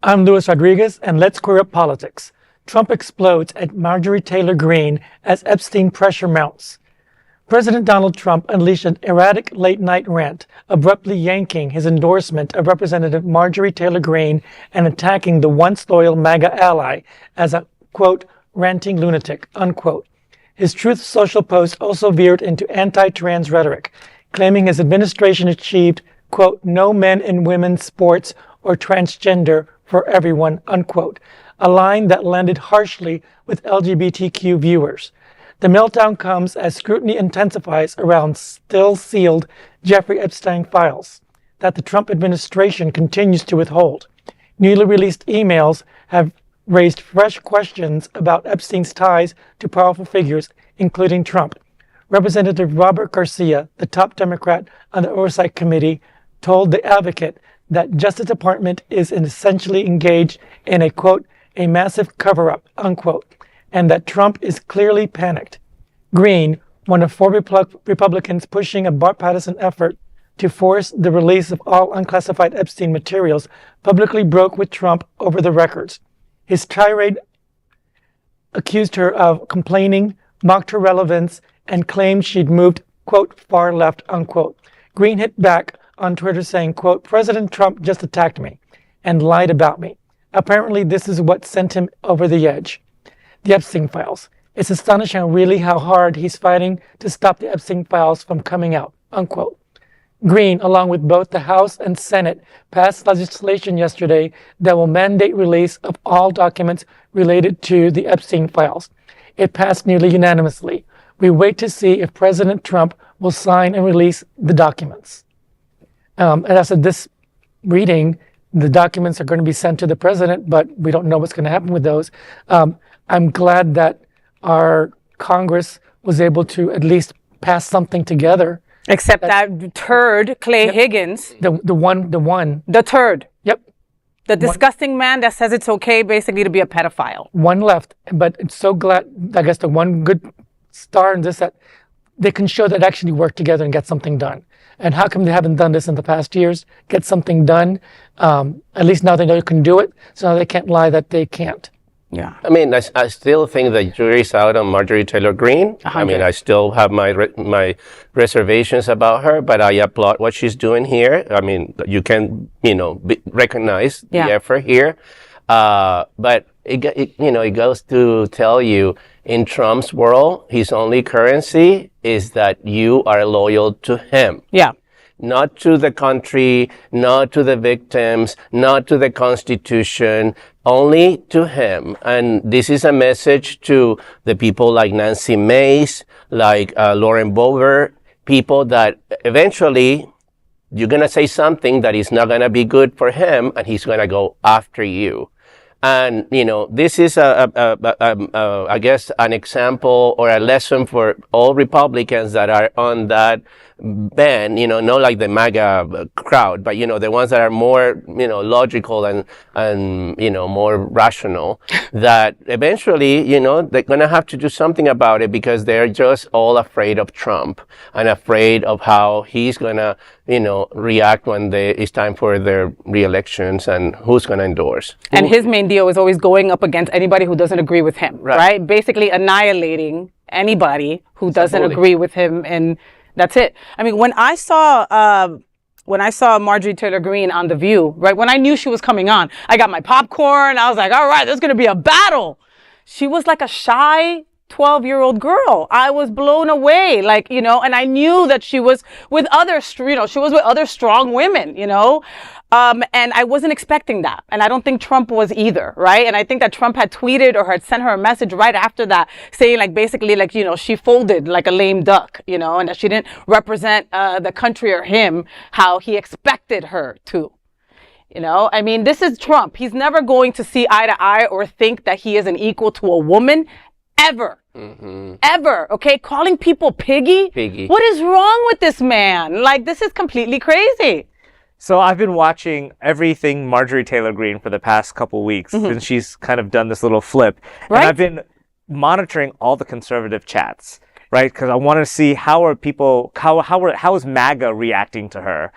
I'm Luis Rodriguez, and let's queer up politics. Trump explodes at Marjorie Taylor Greene as Epstein pressure mounts. President Donald Trump unleashed an erratic late-night rant, abruptly yanking his endorsement of Representative Marjorie Taylor Greene and attacking the once loyal MAGA ally as a, quote, ranting lunatic, unquote. His Truth Social post also veered into anti-trans rhetoric, claiming his administration achieved, quote, no men and women's sports or transgender for everyone, unquote, a line that landed harshly with LGBTQ viewers. The meltdown comes as scrutiny intensifies around still sealed Jeffrey Epstein files that the Trump administration continues to withhold. Newly released emails have raised fresh questions about Epstein's ties to powerful figures, including Trump. Representative Robert Garcia, the top Democrat on the Oversight Committee, told The Advocate that Justice Department is essentially engaged in a, quote, a massive cover-up, unquote, and that Trump is clearly panicked. Greene, one of 4 Republicans pushing a bipartisan effort to force the release of all unclassified Epstein materials, publicly broke with Trump over the records. His tirade accused her of complaining, mocked her relevance, and claimed she'd moved, quote, far left, unquote. Greene hit back on Twitter saying, quote, President Trump just attacked me and lied about me. Apparently, this is what sent him over the edge. The Epstein files. It's astonishing really how hard he's fighting to stop the Epstein files from coming out, unquote. Greene, along with both the House and Senate, passed legislation yesterday that will mandate release of all documents related to the Epstein files. It passed nearly unanimously. We wait to see if President Trump will sign and release the documents. And as of this reading, the documents are going to be sent to the president, but we don't know what's going to happen with those. I'm glad that our Congress was able to at least pass something together. Except that turd, Clay Higgins. The one. The turd. Yep. The disgusting man that says it's okay basically to be a pedophile. One left, but it's so glad, I guess the one good star in this, that they can show that actually work together and get something done. And how come they haven't done this in the past years? Get something done. At least now they know you can do it, so now they can't lie that they can't. Yeah. I mean, I still think the jury's out on Marjorie Taylor Greene. 100. I mean, I still have my reservations about her, but I applaud what she's doing here. I mean, you can, recognize the effort here. But it goes to tell you, in Trump's world, his only currency is that you are loyal to him. Yeah. Not to the country, not to the victims, not to the Constitution, only to him. And this is a message to the people like Nancy Mace, like Lauren Boebert, people that eventually you're going to say something that is not going to be good for him, and he's going to go after you. And, this is I guess, an example or a lesson for all Republicans that are on that bend, not like the MAGA crowd, but, the ones that are more, logical and, more rational, that eventually, they're going to have to do something about it because they're just all afraid of Trump and afraid of how he's going to, react when it's time for their re-elections and who's going to endorse. And his main deal is always going up against anybody who doesn't agree with him, right? Basically annihilating anybody who doesn't agree with him, and that's it. I mean, when I saw Marjorie Taylor Greene on The View, right, when I knew she was coming on, I got my popcorn. I was like, all right, there's going to be a battle. She was like a shy 12-year-old girl. I was blown away, and I knew that she was with other, she was with other strong women, and I wasn't expecting that. And I don't think Trump was either, right? And I think that Trump had tweeted or had sent her a message right after that saying basically she folded like a lame duck, and that she didn't represent the country or him how he expected her to. I mean, this is Trump. He's never going to see eye to eye or think that he is an equal to a woman. Ever. Mm-hmm. Ever. Okay. Calling people piggy. What is wrong with this man? This is completely crazy. So I've been watching everything Marjorie Taylor Greene for the past couple weeks since she's kind of done this little flip. Right. And I've been monitoring all the conservative chats, right? Because I want to see how is MAGA reacting to her?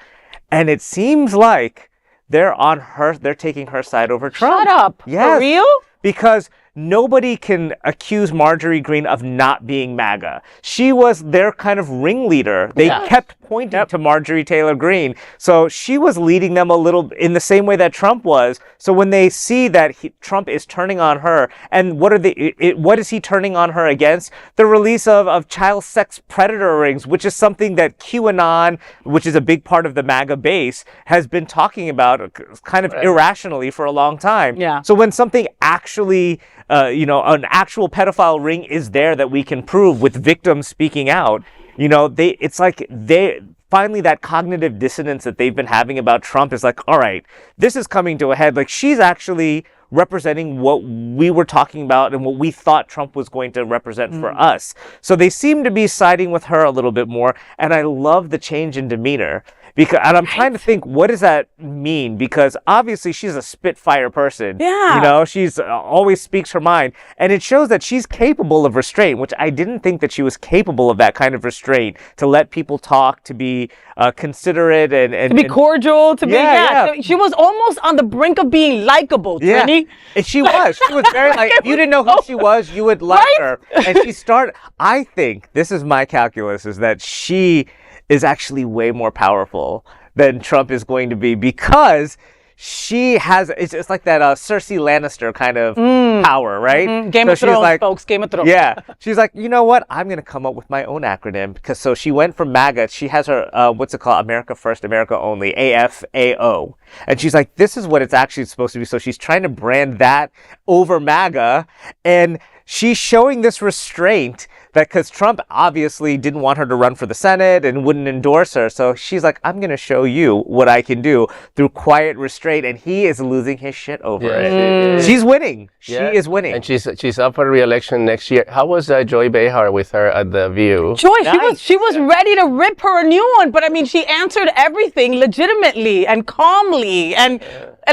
And it seems like they're taking her side over Trump. Shut up. Yes. For real? Because nobody can accuse Marjorie Greene of not being MAGA. She was their kind of ringleader. They kept pointing to Marjorie Taylor Greene. So she was leading them a little in the same way that Trump was. So when they see that Trump is turning on her, and what is he turning on her against? The release of child sex predator rings, which is something that QAnon, which is a big part of the MAGA base, has been talking about kind of irrationally for a long time. Yeah. So when something actually an actual pedophile ring is there that we can prove with victims speaking out, it's like finally that cognitive dissonance that they've been having about Trump is like, all right, this is coming to a head. Like, she's actually representing what we were talking about and what we thought Trump was going to represent for us. So they seem to be siding with her a little bit more. And I love the change in demeanor. And I'm trying to think, what does that mean? Because obviously she's a spitfire person. Yeah. She's always speaks her mind. And it shows that she's capable of restraint, which I didn't think that she was capable of that kind of restraint, to let people talk, to be considerate and to be cordial, to be, yeah. She was almost on the brink of being likable, Trini. And she was very like, if you didn't know who she was, you would like her. And I think, this is my calculus, is that she is actually way more powerful than Trump is going to be, because she has, it's like that Cersei Lannister kind of power, right? Game of Thrones, folks, Game of Thrones. Yeah. She's like, you know what? I'm going to come up with my own acronym. Because so she went from MAGA. She has her, what's it called? America First, America Only, AFAO. And she's like, this is what it's actually supposed to be. So she's trying to brand that over MAGA. And she's showing this restraint that, because Trump obviously didn't want her to run for the Senate and wouldn't endorse her. So she's like, I'm going to show you what I can do through quiet restraint. And he is losing his shit over it. She's winning. She is winning. And she's up for re-election next year. How was Joy Behar with her at The View? Joy, she was ready to rip her a new one. But I mean, she answered everything legitimately and calmly. And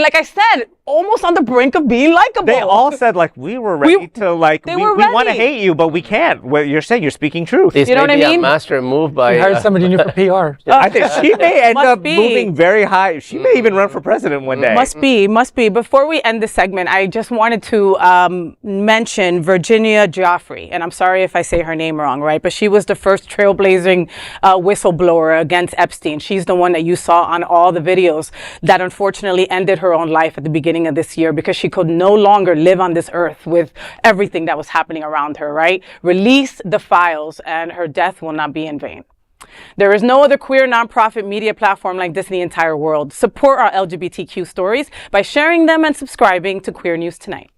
like I said, almost on the brink of being likable. They all said, like, we were ready to, like, we want to hate you, but we can't. Well, you're saying you're speaking truth. This you know what I mean? A master move by... She hired somebody new for PR. I think she may end up moving very high. She may even run for president one day. Must be. Before we end this segment, I just wanted to mention Virginia Joffrey. And I'm sorry if I say her name wrong, right? But she was the first trailblazing whistleblower against Epstein. She's the one that you saw on all the videos that unfortunately ended her own life at the beginning of this year, because she could no longer live on this earth with everything that was happening around her, right? Release the files and her death will not be in vain. There is no other queer nonprofit media platform like this in the entire world. Support our LGBTQ stories by sharing them and subscribing to Queer News Tonight.